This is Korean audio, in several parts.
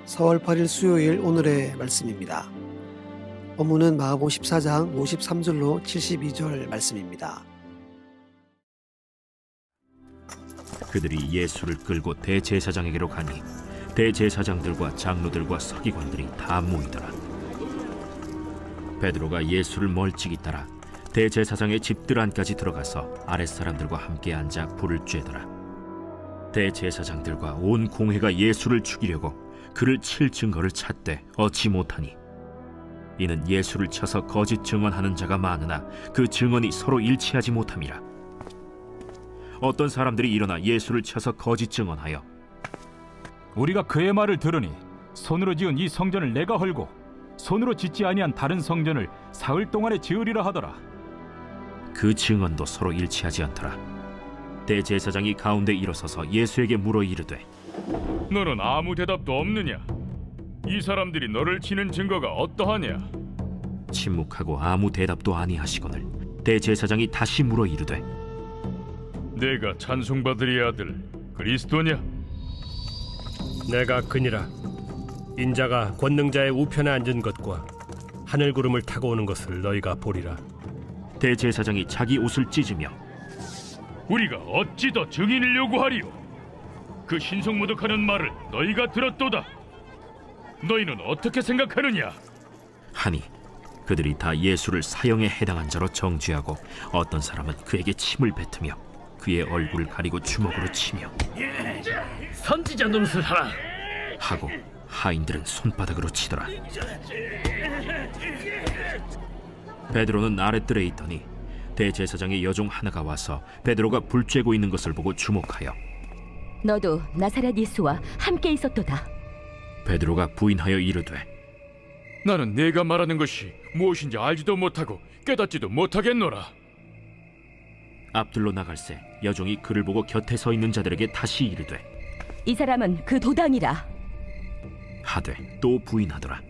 4월 8일 수요일 오늘의 말씀입니다. 본문은 마가복음 14장 53절로 72절 말씀입니다. 그들이 예수를 끌고 대제사장에게로 가니 대제사장들과 장로들과 서기관들이 다 모이더라. 베드로가 예수를 멀찍이 따라 대제사장의 집들 안까지 들어가서 아랫사람들과 함께 앉아 불을 쬐더라. 대제사장들과 온 공회가 예수를 죽이려고 그를 칠 증거를 찾되 얻지 못하니 이는 예수를 쳐서 거짓 증언하는 자가 많으나 그 증언이 서로 일치하지 못함이라. 어떤 사람들이 일어나 예수를 쳐서 거짓 증언하여 우리가 그의 말을 들으니 손으로 지은 이 성전을 내가 헐고 손으로 짓지 아니한 다른 성전을 사흘 동안에 지으리라 하더라. 그 증언도 서로 일치하지 않더라. 대제사장이 가운데 일어서서 예수에게 물어 이르되 너는 아무 대답도 없느냐? 이 사람들이 너를 치는 증거가 어떠하냐? 침묵하고 아무 대답도 아니하시거늘 대제사장이 다시 물어 이르되 내가 찬송받으리 아들 그리스도냐? 내가 그니라. 인자가 권능자의 우편에 앉은 것과 하늘 구름을 타고 오는 것을 너희가 보리라. 대제사장이 자기 옷을 찢으며 우리가 어찌 더 증인을 요구하리요? 그 신성모독하는 말을 너희가 들었도다. 너희는 어떻게 생각하느냐? 하니 그들이 다 예수를 사형에 해당한 자로 정죄하고 어떤 사람은 그에게 침을 뱉으며 그의 얼굴을 가리고 주먹으로 치며 선지자 노릇을 하라. 하고 하인들은 손바닥으로 치더라. 베드로는 아랫뜰에 있더니 대제사장의 여종 하나가 와서 베드로가 불 쬐고 있는 것을 보고 주목하여 너도 나사렛 예수와 함께 있었도다. 베드로가 부인하여 이르되 나는 네가 말하는 것이 무엇인지 알지도 못하고 깨닫지도 못하겠노라. 앞들로 나갈새 여종이 그를 보고 곁에 서 있는 자들에게 다시 이르되 이 사람은 그 도당이라. 하되 또 부인하더라.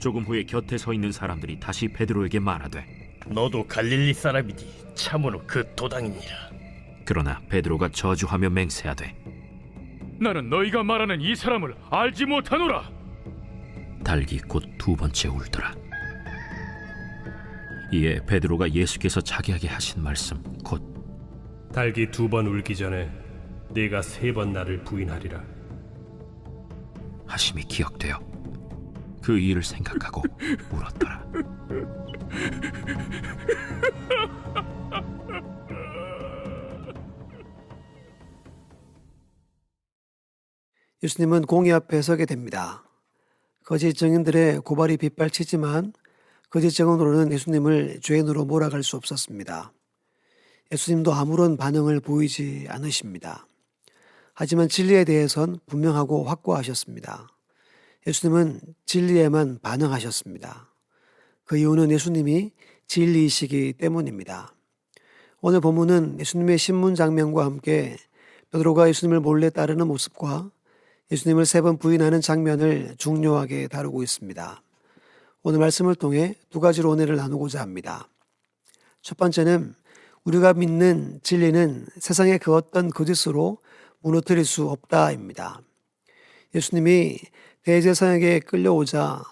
조금 후에 곁에 서 있는 사람들이 다시 베드로에게 말하되 너도 갈릴리 사람이니 참으로 그 도당이니라. 그러나 베드로가 저주하며 맹세하되 나는 너희가 말하는 이 사람을 알지 못하노라. 달기 곧 두 번째 울더라. 이에 베드로가 예수께서 자기에게 하신 말씀 곧 달기 2번 울기 전에 네가 3번 나를 부인하리라. 하심이 기억되어 그 일을 생각하고 울었더라. 예수님은 공의 앞에 서게 됩니다. 거짓 증인들의 고발이 빗발치지만 거짓 증언으로는 예수님을 죄인으로 몰아갈 수 없었습니다. 예수님도 아무런 반응을 보이지 않으십니다. 하지만 진리에 대해선 분명하고 확고하셨습니다. 예수님은 진리에만 반응하셨습니다. 그 이유는 예수님이 진리이시기 때문입니다. 오늘 본문은 예수님의 신문 장면과 함께 베드로가 예수님을 몰래 따르는 모습과 예수님을 3번 부인하는 장면을 중요하게 다루고 있습니다. 오늘 말씀을 통해 2가지로 은혜를 나누고자 합니다. 첫 번째는 우리가 믿는 진리는 세상의 그 어떤 거짓으로 무너뜨릴 수 없다입니다. 예수님이 대제사장에게 끌려오자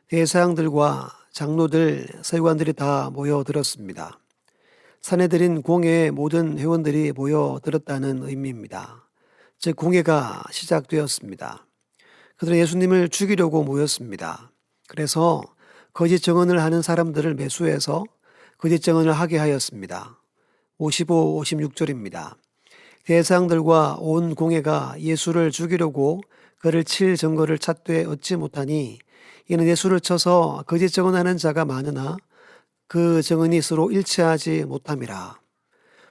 대제사장들과 장로들, 서기관들이 다 모여들었습니다. 사내들인 공회의 모든 회원들이 모여들었다는 의미입니다. 즉 공회가 시작되었습니다. 그들은 예수님을 죽이려고 모였습니다. 그래서 거짓 증언을 하는 사람들을 매수해서 거짓 증언을 하게 하였습니다. 55, 56절입니다. 대제사장들과 온 공회가 예수를 죽이려고 그를 칠 증거를 찾되 얻지 못하니 이는 예수를 쳐서 거짓 증언하는 자가 많으나 그 증언이 서로 일치하지 못함이라.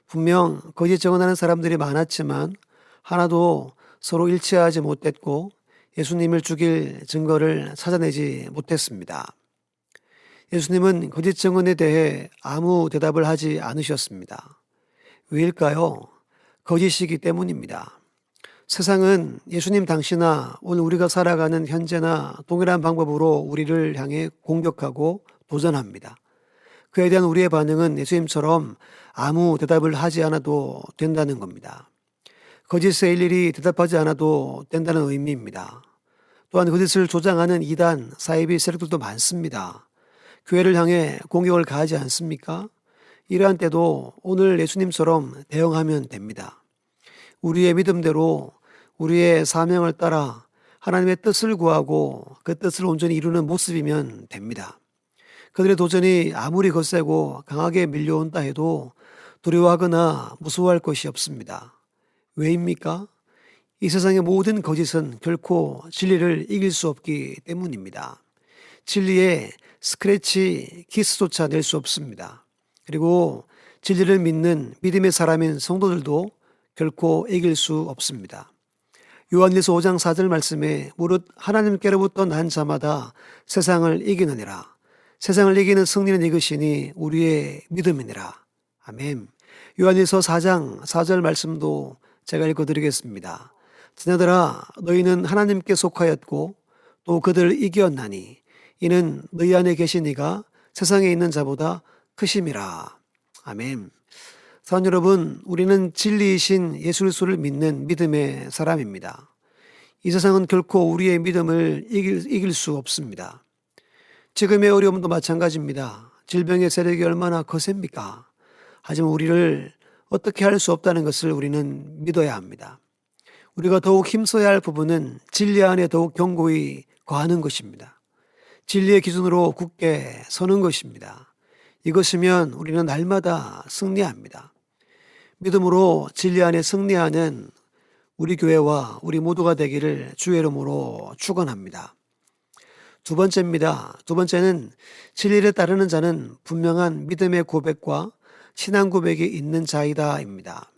분명 거짓 증언하는 사람들이 많았지만 하나도 서로 일치하지 못했고 예수님을 죽일 증거를 찾아내지 못했습니다. 예수님은 거짓 증언에 대해 아무 대답을 하지 않으셨습니다. 왜일까요? 거짓이기 때문입니다. 세상은 예수님 당시나 오늘 우리가 살아가는 현재나 동일한 방법으로 우리를 향해 공격하고 도전합니다. 그에 대한 우리의 반응은 예수님처럼 아무 대답을 하지 않아도 된다는 겁니다. 거짓에 일일이 대답하지 않아도 된다는 의미입니다. 또한 거짓을 조장하는 이단, 사이비 세력들도 많습니다. 교회를 향해 공격을 가하지 않습니까? 이러한 때도 오늘 예수님처럼 대응하면 됩니다. 우리의 믿음대로 우리의 사명을 따라 하나님의 뜻을 구하고 그 뜻을 온전히 이루는 모습이면 됩니다. 그들의 도전이 아무리 거세고 강하게 밀려온다 해도 두려워하거나 무서워할 것이 없습니다. 왜입니까? 이 세상의 모든 거짓은 결코 진리를 이길 수 없기 때문입니다. 진리에 스크래치 키스조차 낼 수 없습니다. 그리고 진리를 믿는 믿음의 사람인 성도들도 결코 이길 수 없습니다. 요한일서 5장 4절 말씀에 무릇 하나님께로부터 난 자마다 세상을 이기느니라. 세상을 이기는 승리는 이것이니 우리의 믿음이니라. 아멘. 요한일서 4장 4절 말씀도 제가 읽어드리겠습니다. 자녀들아 너희는 하나님께 속하였고 또 그들을 이겼나니 이는 너희 안에 계신 이가 세상에 있는 자보다 크심이라. 아멘. 사랑 여러분, 우리는 진리이신 예수 그리스도를 믿는 믿음의 사람입니다. 이 세상은 결코 우리의 믿음을 이길 수 없습니다. 지금의 어려움도 마찬가지입니다. 질병의 세력이 얼마나 거셉니까? 하지만 우리를 어떻게 할 수 없다는 것을 우리는 믿어야 합니다. 우리가 더욱 힘써야 할 부분은 진리 안에 더욱 견고히 거하는 것입니다. 진리의 기준으로 굳게 서는 것입니다. 이것이면 우리는 날마다 승리합니다. 믿음으로 진리 안에 승리하는 우리 교회와 우리 모두가 되기를 주의 이름으로 축원합니다. 두 번째입니다. 두 번째는 진리를 따르는 자는 분명한 믿음의 고백과 신앙 고백이 있는 자이다입니다.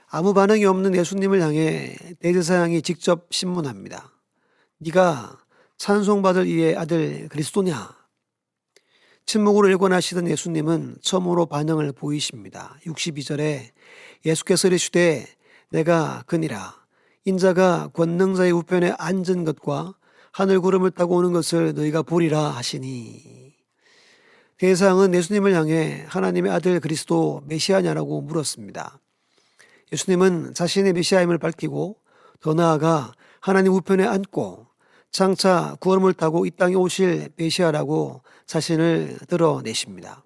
아무 반응이 없는 예수님을 향해 대제사장이 직접 신문합니다. 네가 찬송받을 이의 아들 그리스도냐? 침묵으로 일관하시던 예수님은 처음으로 반응을 보이십니다. 62절에 예수께서 이르시되 내가 그니라. 인자가 권능자의 우편에 앉은 것과 하늘 구름을 타고 오는 것을 너희가 보리라 하시니. 대제사장은 예수님을 향해 하나님의 아들 그리스도 메시아냐라고 물었습니다. 예수님은 자신의 메시아임을 밝히고 더 나아가 하나님 우편에 앉고 장차 구름을 타고 이 땅에 오실 메시아라고 자신을 드러내십니다.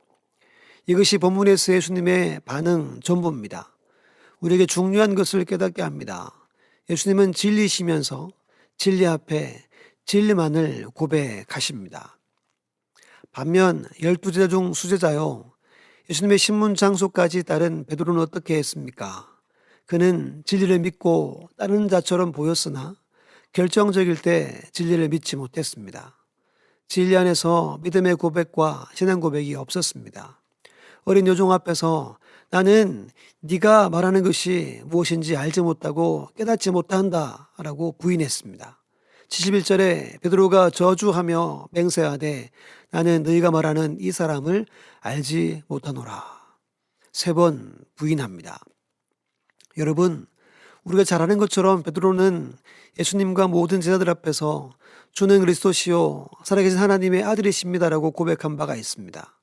이것이 본문에서 예수님의 반응 전부입니다. 우리에게 중요한 것을 깨닫게 합니다. 예수님은 진리시면서 진리 앞에 진리만을 고백하십니다. 반면 12제자 중 수제자요, 예수님의 신문 장소까지 따른 베드로는 어떻게 했습니까? 그는 진리를 믿고 따르는 자처럼 보였으나 결정적일 때 진리를 믿지 못했습니다. 진리 안에서 믿음의 고백과 신앙 고백이 없었습니다. 어린 여종 앞에서 나는 네가 말하는 것이 무엇인지 알지 못하고 깨닫지 못한다 라고 부인했습니다. 71절에 베드로가 저주하며 맹세하되 나는 너희가 말하는 이 사람을 알지 못하노라. 3번 부인합니다. 여러분, 우리가 잘 아는 것처럼 베드로는 예수님과 모든 제자들 앞에서 주는 그리스도시요 살아계신 하나님의 아들이십니다라고 고백한 바가 있습니다.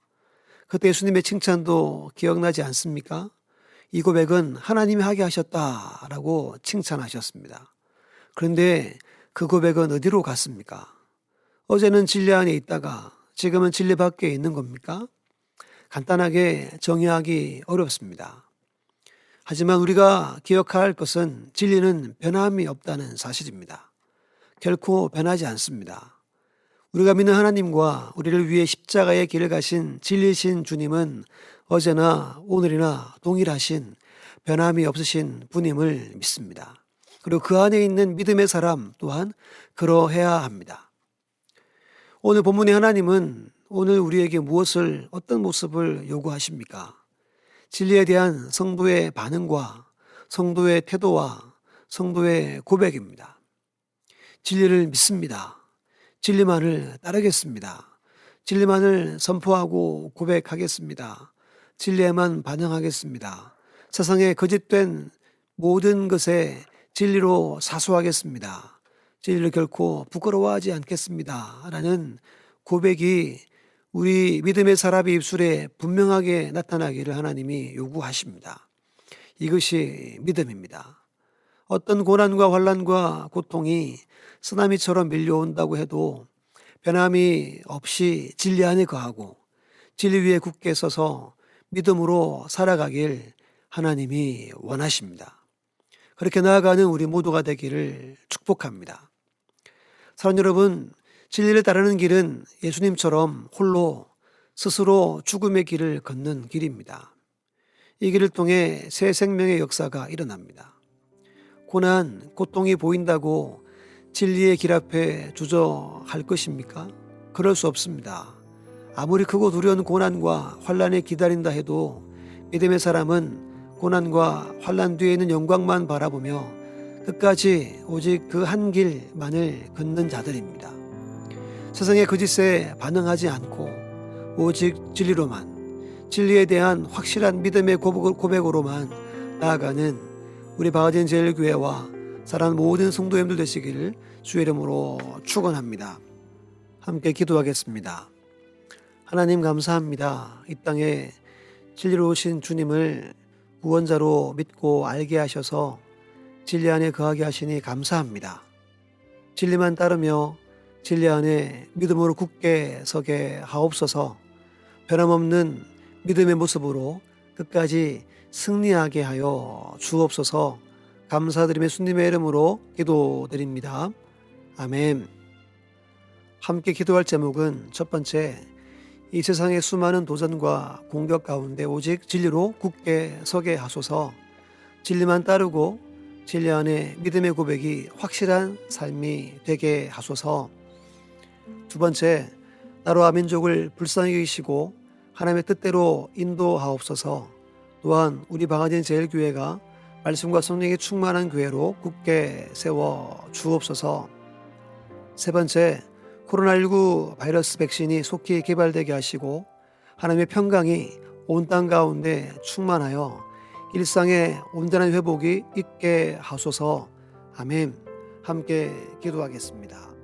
그때 예수님의 칭찬도 기억나지 않습니까? 이 고백은 하나님이 하게 하셨다라고 칭찬하셨습니다. 그런데 그 고백은 어디로 갔습니까? 어제는 진리 안에 있다가 지금은 진리 밖에 있는 겁니까? 간단하게 정의하기 어렵습니다. 하지만 우리가 기억해야 할 것은 진리는 변함이 없다는 사실입니다. 결코 변하지 않습니다. 우리가 믿는 하나님과 우리를 위해 십자가의 길을 가신 진리신 주님은 어제나 오늘이나 동일하신 변함이 없으신 분임을 믿습니다. 그리고 그 안에 있는 믿음의 사람 또한 그러해야 합니다. 오늘 본문의 하나님은 오늘 우리에게 무엇을, 어떤 모습을 요구하십니까? 진리에 대한 성도의 반응과 성도의 태도와 성도의 고백입니다. 진리를 믿습니다. 진리만을 따르겠습니다. 진리만을 선포하고 고백하겠습니다. 진리에만 반응하겠습니다. 세상에 거짓된 모든 것에 진리로 사수하겠습니다. 진리를 결코 부끄러워하지 않겠습니다. 라는 고백이 우리 믿음의 사람의 입술에 분명하게 나타나기를 하나님이 요구하십니다. 이것이 믿음입니다. 어떤 고난과 환난과 고통이 쓰나미처럼 밀려온다고 해도 변함이 없이 진리 안에 거하고 진리 위에 굳게 서서 믿음으로 살아가길 하나님이 원하십니다. 그렇게 나아가는 우리 모두가 되기를 축복합니다. 사랑 여러분, 진리를 따르는 길은 예수님처럼 홀로 스스로 죽음의 길을 걷는 길입니다. 이 길을 통해 새 생명의 역사가 일어납니다. 고난, 고통이 보인다고 진리의 길 앞에 주저할 것입니까? 그럴 수 없습니다. 아무리 크고 두려운 고난과 환난에 기다린다 해도 믿음의 사람은 고난과 환난 뒤에 있는 영광만 바라보며 끝까지 오직 그 한 길만을 걷는 자들입니다. 세상의 거짓에 반응하지 않고 오직 진리로만, 진리에 대한 확실한 믿음의 고백으로만 나아가는 우리 바가진 제일교회와 사랑하는 모든 성도님들 되시기를 주의 이름으로 축원합니다. 함께 기도하겠습니다. 하나님 감사합니다. 이 땅에 진리로 오신 주님을 구원자로 믿고 알게 하셔서 진리 안에 거하게 하시니 감사합니다. 진리만 따르며 진리 안에 믿음으로 굳게 서게 하옵소서. 변함없는 믿음의 모습으로 끝까지 승리하게 하여 주옵소서. 감사드리며 주님의 이름으로 기도드립니다. 아멘. 함께 기도할 제목은 첫 번째, 이 세상의 수많은 도전과 공격 가운데 오직 진리로 굳게 서게 하소서. 진리만 따르고 진리 안에 믿음의 고백이 확실한 삶이 되게 하소서. 두 번째, 나라와 민족을 불쌍히 여기시고 하나님의 뜻대로 인도하옵소서. 또한 우리 방아진 제일교회가 말씀과 성령이 충만한 교회로 굳게 세워 주옵소서. 세 번째, 코로나19 바이러스 백신이 속히 개발되게 하시고 하나님의 평강이 온 땅 가운데 충만하여 일상의 온전한 회복이 있게 하소서. 아멘. 함께 기도하겠습니다.